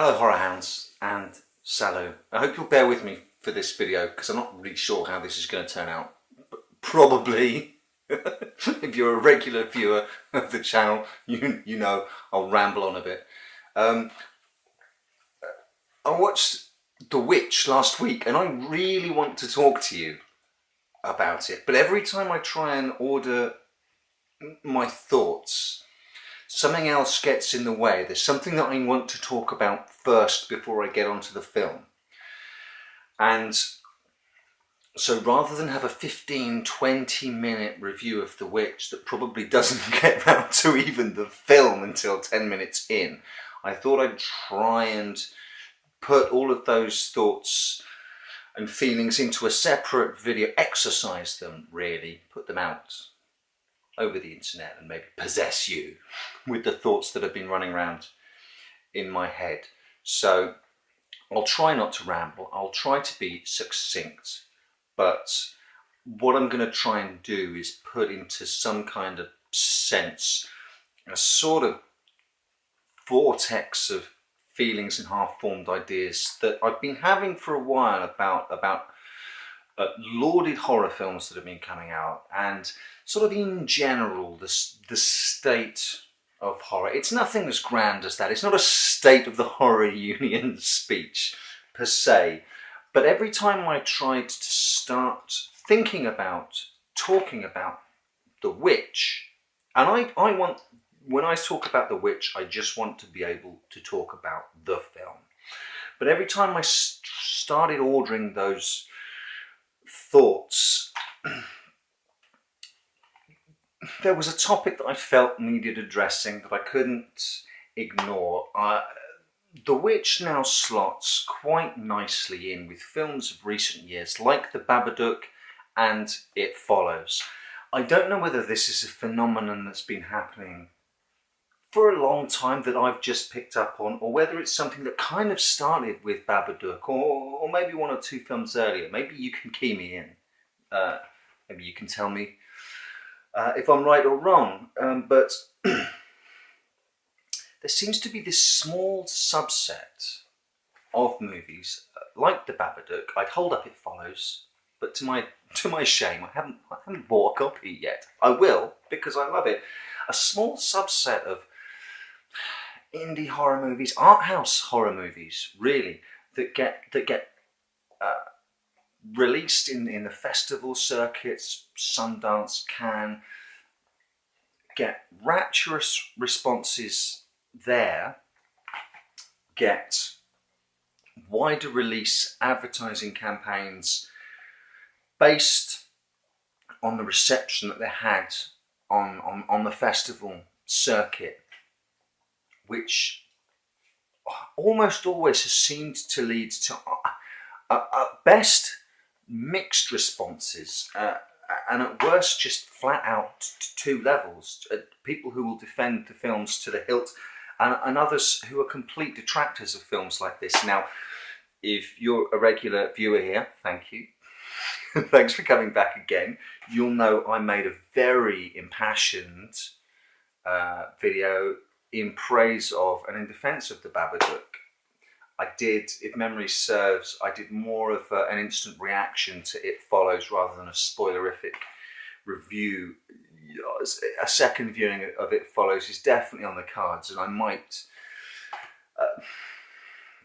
Hello horror hounds and Salu. I hope you'll bear with me for this video because I'm not really sure how this is going to turn out. But probably, if you're a regular viewer of the channel, you know I'll ramble on a bit. I watched The Witch last week and I really want to talk to you about it. But every time I try and order my thoughts, something else gets in the way. There's something that I want to talk about first before I get onto the film. And so rather than have a 15-20 minute review of The Witch that probably doesn't get round to even the film until 10 minutes in, I thought I'd try and put all of those thoughts and feelings into a separate video, exercise them really, put them out over the internet and maybe possess you with the thoughts that have been running around in my head. So I'll try not to ramble, I'll try to be succinct, but what I'm going to try and do is put into some kind of sense a sort of vortex of feelings and half-formed ideas that I've been having for a while about lauded horror films that have been coming out and sort of in general the state of horror. It's nothing as grand as that. It's not a State of the Horror Union speech per se, but every time I tried to start thinking about, talking about The Witch, and I want, when I talk about The Witch, I just want to be able to talk about the film. But every time I started ordering those thoughts, there was a topic that I felt needed addressing that I couldn't ignore. The Witch now slots quite nicely in with films of recent years like The Babadook and It Follows. I don't know whether this is a phenomenon that's been happening for a long time that I've just picked up on, or whether it's something that kind of started with Babadook, or maybe one or two films earlier. Maybe you can key me in. Maybe you can tell me if I'm right or wrong. But there seems to be this small subset of movies, like The Babadook. I'd hold up It Follows, but to my shame, I haven't bought a copy yet. I will, because I love it. A small subset of indie horror movies, art house horror movies, really, that get released in the festival circuits, Sundance, Cannes, get rapturous responses there, get wider release advertising campaigns based on the reception that they had on the festival circuit, which almost always has seemed to lead to at best mixed responses, and at worst just flat out two levels. People who will defend the films to the hilt, and others who are complete detractors of films like this. Now, if you're a regular viewer here, thank you. Thanks for coming back again. You'll know I made a very impassioned video in praise of and in defense of The Babadook. I did, if memory serves, I did more of an instant reaction to It Follows rather than a spoilerific review. A second viewing of It Follows is definitely on the cards, and I might,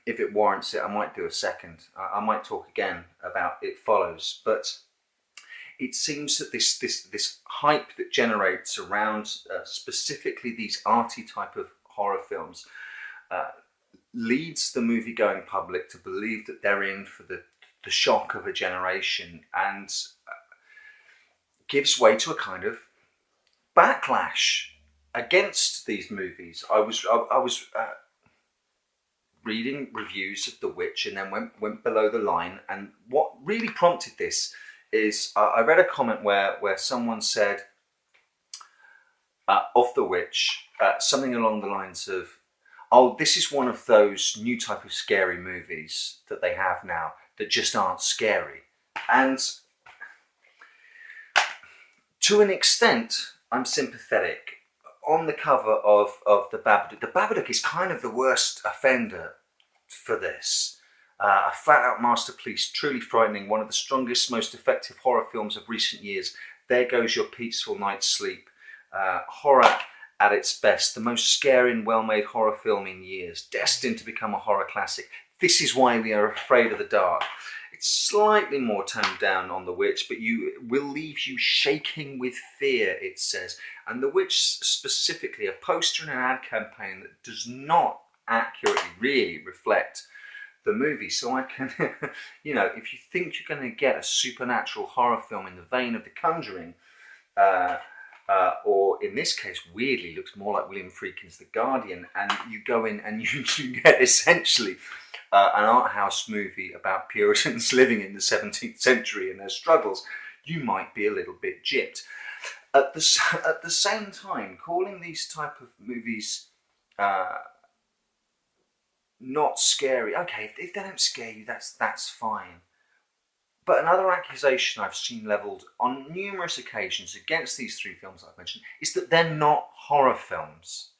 if it warrants it, I might do a second. I might talk again about It Follows, but it seems that this hype that generates around specifically these arty type of horror films leads the movie-going public to believe that they're in for the shock of a generation, and gives way to a kind of backlash against these movies. I was reading reviews of The Witch and then went below the line, and what really prompted this is I read a comment where someone said of The Witch something along the lines of, oh, this is one of those new type of scary movies that they have now that just aren't scary. And to an extent, I'm sympathetic. On the cover of The Babadook is kind of the worst offender for this. A flat-out masterpiece, truly frightening, one of the strongest, most effective horror films of recent years. There goes your peaceful night's sleep. Horror at its best, the most scary and well-made horror film in years, destined to become a horror classic. This is why we are afraid of the dark. It's slightly more toned down on The Witch, but you will leave you shaking with fear, it says. And The Witch specifically, a poster and an ad campaign that does not accurately really reflect the movie. So I can, you know, if you think you're going to get a supernatural horror film in the vein of The Conjuring, or in this case, weirdly, looks more like William Friedkin's The Guardian, and you go in and you get essentially an art house movie about Puritans living in the 17th century and their struggles, you might be a little bit gypped. At the same time, calling these type of movies not scary, okay, if they don't scare you, that's fine. But another accusation I've seen levelled on numerous occasions against these three films I've mentioned is that they're not horror films,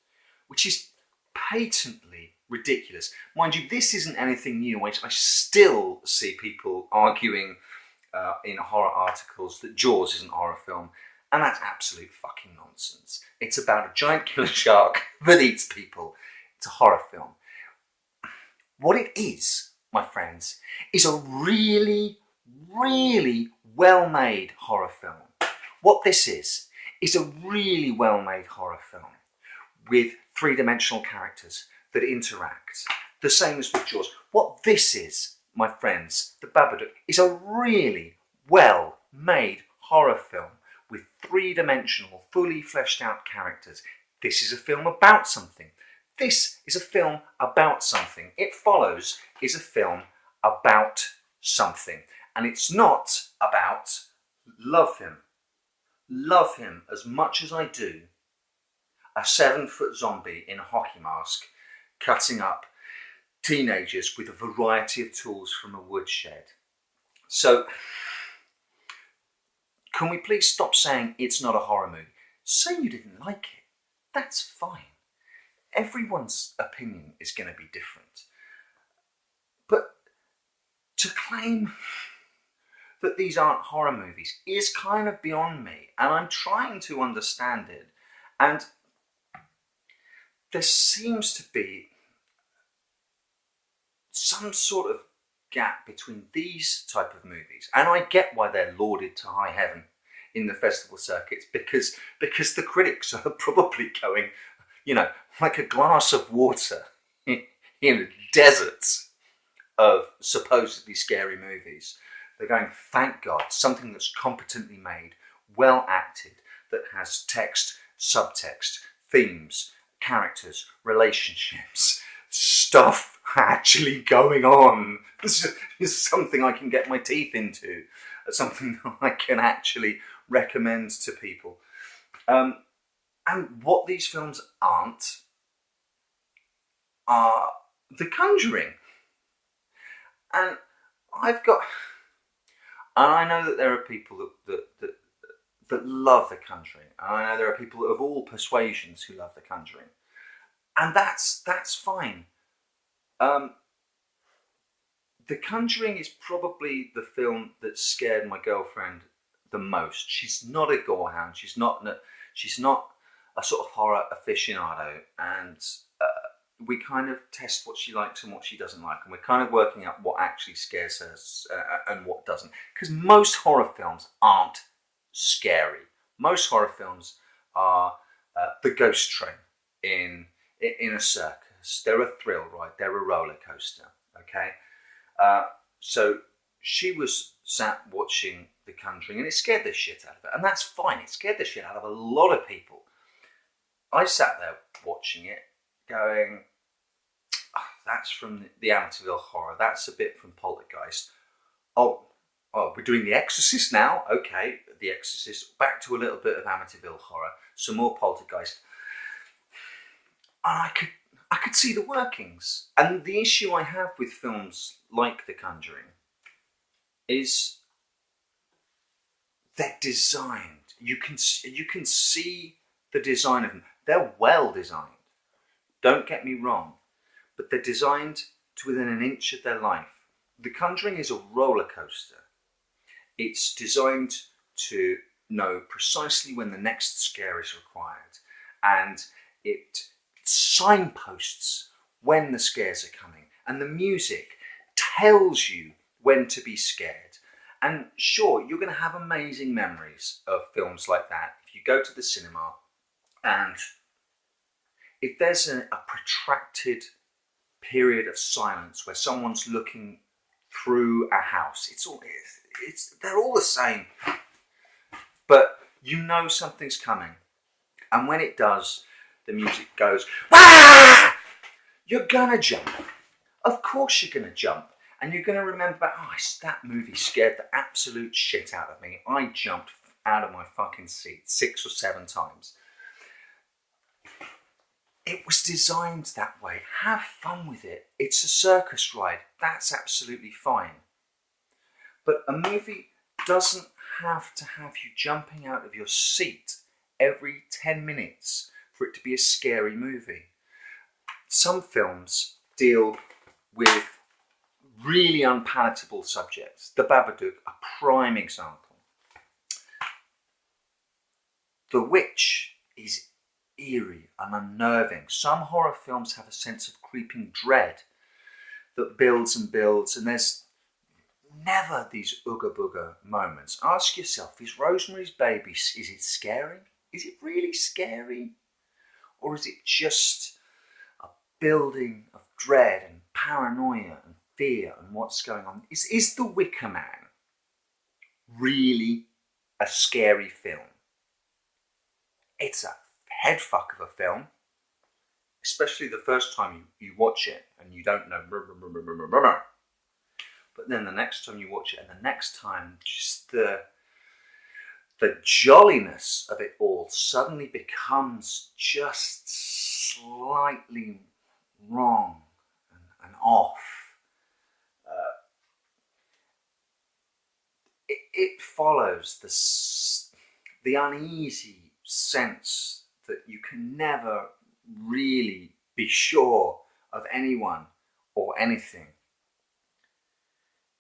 which is patently ridiculous. Mind you, this isn't anything new. I still see people arguing in horror articles that Jaws isn't a horror film, and that's absolute fucking nonsense. It's about a giant killer shark that eats people. It's a horror film. What it is, my friends, is a really well-made horror film. What this is a really well-made horror film with three-dimensional characters that interact, the same as with Jaws. What this is, my friends, the Babadook, is a really well-made horror film with three-dimensional, fully fleshed out characters. This is a film about something. This is a film about something. It Follows is a film about something. And it's not about love him as much as I do a 7-foot zombie in a hockey mask cutting up teenagers with a variety of tools from a woodshed. So, can we please stop saying it's not a horror movie? Say you didn't like it. That's fine. Everyone's opinion is going to be different. But to claim that these aren't horror movies is kind of beyond me, and I'm trying to understand it. And there seems to be some sort of gap between these type of movies, and I get why they're lauded to high heaven in the festival circuits, because the critics are probably going, you know, like a glass of water in the deserts of supposedly scary movies. They're going, thank God, something that's competently made, well acted, that has text, subtext, themes, characters, relationships, stuff actually going on. This is something I can get my teeth into, something that I can actually recommend to people. And what these films aren't are The Conjuring. And I know that there are people that love The Conjuring. And I know there are people of all persuasions who love The Conjuring. And that's fine. The Conjuring is probably the film that scared my girlfriend the most. She's not a gorehound. She's not a sort of horror aficionado, and we kind of test what she likes and what she doesn't like, and we're kind of working out what actually scares her and what doesn't. Because most horror films aren't scary. Most horror films are the ghost train in a circus. They're a thrill ride. They're a roller coaster. Okay, so she was sat watching The Conjuring, and it scared the shit out of her, and that's fine. It scared the shit out of a lot of people. I sat there watching it, going, oh, that's from the Amityville Horror. That's a bit from Poltergeist. Oh, we're doing The Exorcist now? Okay, The Exorcist. Back to a little bit of Amityville Horror. Some more Poltergeist. And I could see the workings. And the issue I have with films like The Conjuring is they're designed. You can see the design of them. They're well designed. Don't get me wrong, but they're designed to within an inch of their life. The Conjuring is a roller coaster. It's designed to know precisely when the next scare is required, and it signposts when the scares are coming, and the music tells you when to be scared. And sure, you're going to have amazing memories of films like that if you go to the cinema, and if there's a protracted period of silence where someone's looking through a house, they're all the same, but you know something's coming, and when it does, the music goes, "Wah!" You're gonna jump. Of course you're gonna jump, and you're gonna remember, that movie scared the absolute shit out of me. I jumped out of my fucking seat 6 or 7 times. It was designed that way. Have fun with it. It's a circus ride. That's absolutely fine. But a movie doesn't have to have you jumping out of your seat every 10 minutes for it to be a scary movie. Some films deal with really unpalatable subjects. The Babadook, a prime example. The Witch is eerie and unnerving. Some horror films have a sense of creeping dread that builds and builds, and there's never these ooga booga moments. Ask yourself, is Rosemary's Baby, is it scary? Is it really scary? Or is it just a building of dread and paranoia and fear and what's going on? Is The Wicker Man really a scary film? It's a head fuck of a film, especially the first time you watch it and you don't know. But then the next time you watch it, and the next time, just the jolliness of it all suddenly becomes just slightly wrong and off. It follows the uneasy sense that you can never really be sure of anyone or anything.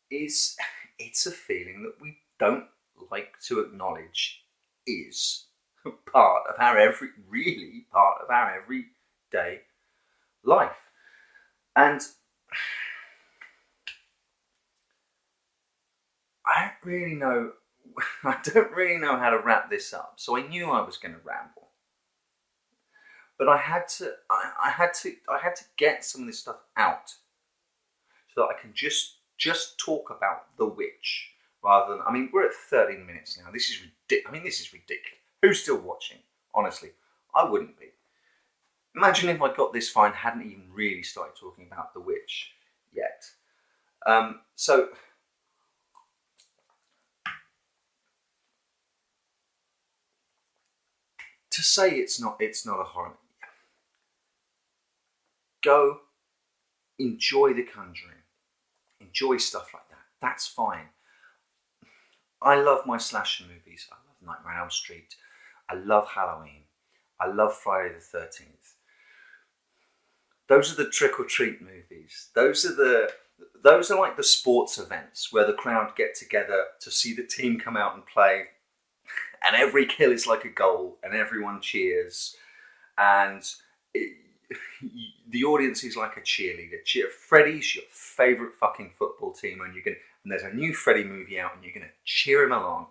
It's a feeling that we don't like to acknowledge is part of our everyday life. And I don't really know how to wrap this up. So I knew I was going to ramble, but I had to get some of this stuff out so that I can just talk about The Witch rather than, we're at 13 minutes now. This is ridiculous. Who's still watching? Honestly, I wouldn't be. Imagine if I got this far and hadn't even really started talking about The Witch yet. So to say it's not a horror movie. Go enjoy The Conjuring. Enjoy stuff like that. That's fine. I love my slasher movies. I love Nightmare on Elm Street. I love Halloween. I love Friday the 13th. Those are the trick-or-treat movies. Those are like the sports events where the crowd get together to see the team come out and play, and every kill is like a goal and everyone cheers, and the audience is like a cheerleader. Freddy's your favourite fucking football team, and there's a new Freddy movie out and you're going to cheer him along.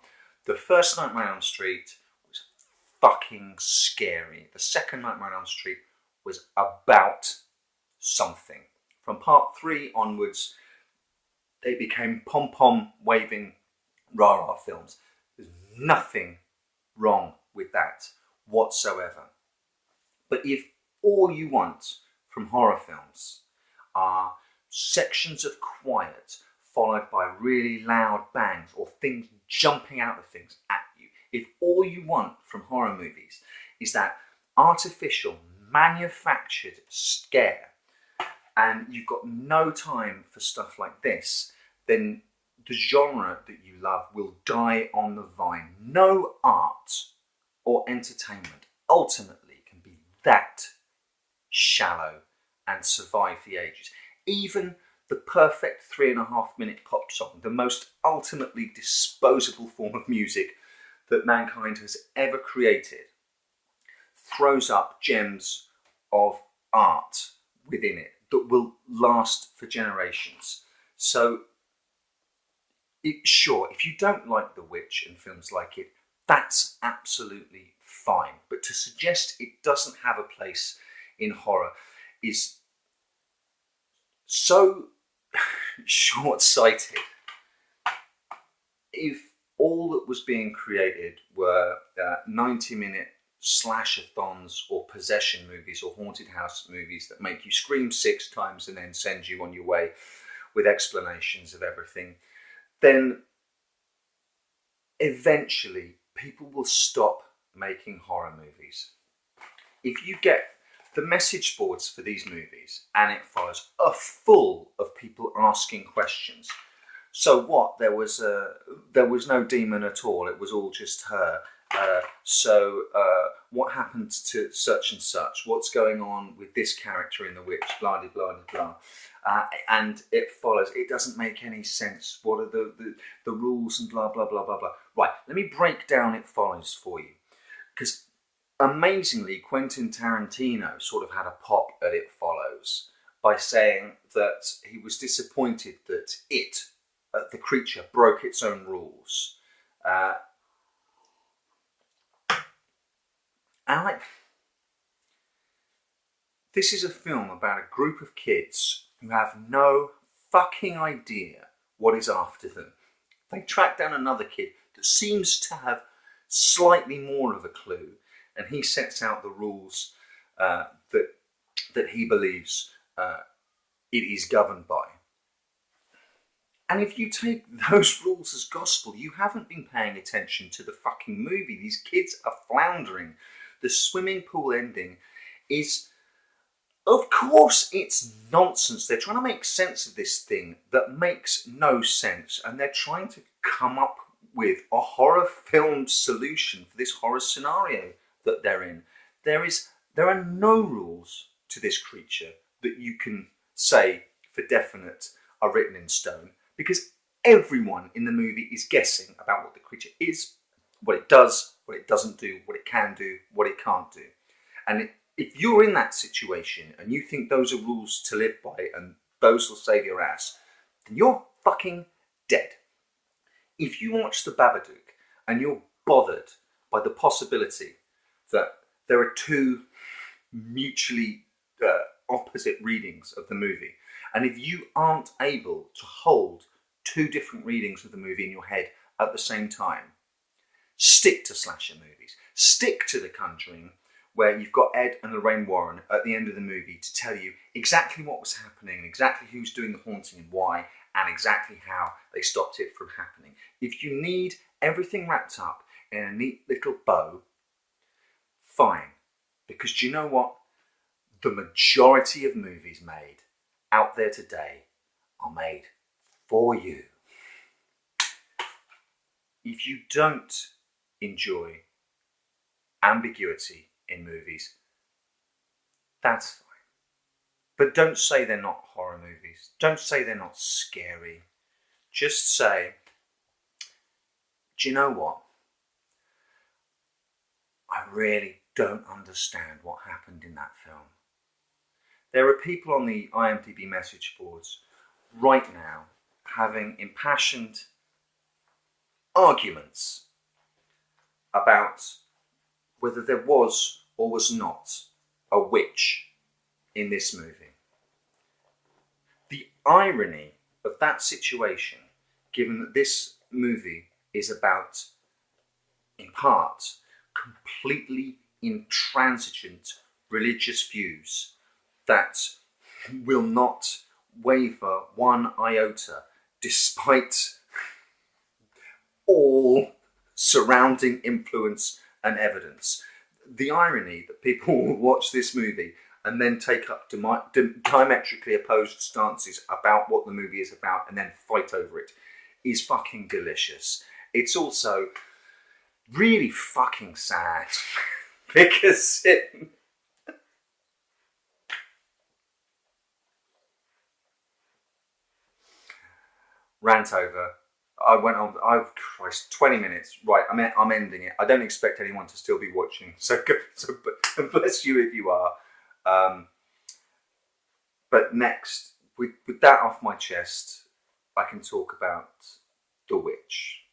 The first Nightmare on Elm Street was fucking scary. The second Nightmare on Elm Street was about something. From part 3 onwards, they became pom-pom waving rah-rah films. There's nothing wrong with that whatsoever. But if all you want from horror films are sections of quiet followed by really loud bangs or things jumping out of things at you, if all you want from horror movies is that artificial, manufactured scare, and you've got no time for stuff like this, then the genre that you love will die on the vine. No art or entertainment ultimately can be that shallow and survive the ages. Even the perfect 3.5-minute pop song, the most ultimately disposable form of music that mankind has ever created, throws up gems of art within it that will last for generations. So, sure, if you don't like The Witch and films like it, that's absolutely fine. But to suggest it doesn't have a place in horror is so short-sighted. If all that was being created were 90-minute slashathons or possession movies or haunted house movies that make you scream 6 times and then send you on your way with explanations of everything, then eventually people will stop making horror movies. If you get the message boards for these movies, and it follows, are full of people asking questions. So what? There was no demon at all. It was all just her. What happened to such and such? What's going on with this character in The Witch? Blah blah blah blah. And it follows. It doesn't make any sense. What are the rules and blah blah blah blah blah. Right. Let me break down It Follows for you, because amazingly, Quentin Tarantino sort of had a pop at It Follows by saying that he was disappointed that the creature, broke its own rules. This is a film about a group of kids who have no fucking idea what is after them. They track down another kid that seems to have slightly more of a clue, and he sets out the rules that he believes it is governed by. And if you take those rules as gospel, you haven't been paying attention to the fucking movie. These kids are floundering. The swimming pool ending is, of course, it's nonsense. They're trying to make sense of this thing that makes no sense, and they're trying to come up with a horror film solution for this horror scenario that they're in. There are no rules to this creature that you can say for definite are written in stone, because everyone in the movie is guessing about what the creature is, what it does, what it doesn't do, what it can do, what it can't do. And if you're in that situation and you think those are rules to live by and those will save your ass, then you're fucking dead. If you watch The Babadook and you're bothered by the possibility that there are two mutually opposite readings of the movie, and if you aren't able to hold two different readings of the movie in your head at the same time, stick to slasher movies. Stick to The Conjuring, where you've got Ed and Lorraine Warren at the end of the movie to tell you exactly what was happening, and exactly who's doing the haunting and why, and exactly how they stopped it from happening. If you need everything wrapped up in a neat little bow, fine. Because do you know what? The majority of movies made out there today are made for you. If you don't enjoy ambiguity in movies, that's fine. But don't say they're not horror movies. Don't say they're not scary. Just say, do you know what? I really don't understand what happened in that film. There are people on the IMDb message boards right now having impassioned arguments about whether there was or was not a witch in this movie. The irony of that situation, given that this movie is about, in part, completely intransigent religious views that will not waver one iota despite all surrounding influence and evidence. The irony that people will watch this movie and then take up diametrically opposed stances about what the movie is about and then fight over it is fucking delicious. It's also really fucking sad because rant over. I went on. Christ, 20 minutes. Right, I'm ending it. I don't expect anyone to still be watching. So bless you if you are. But next, with that off my chest, I can talk about The Witch.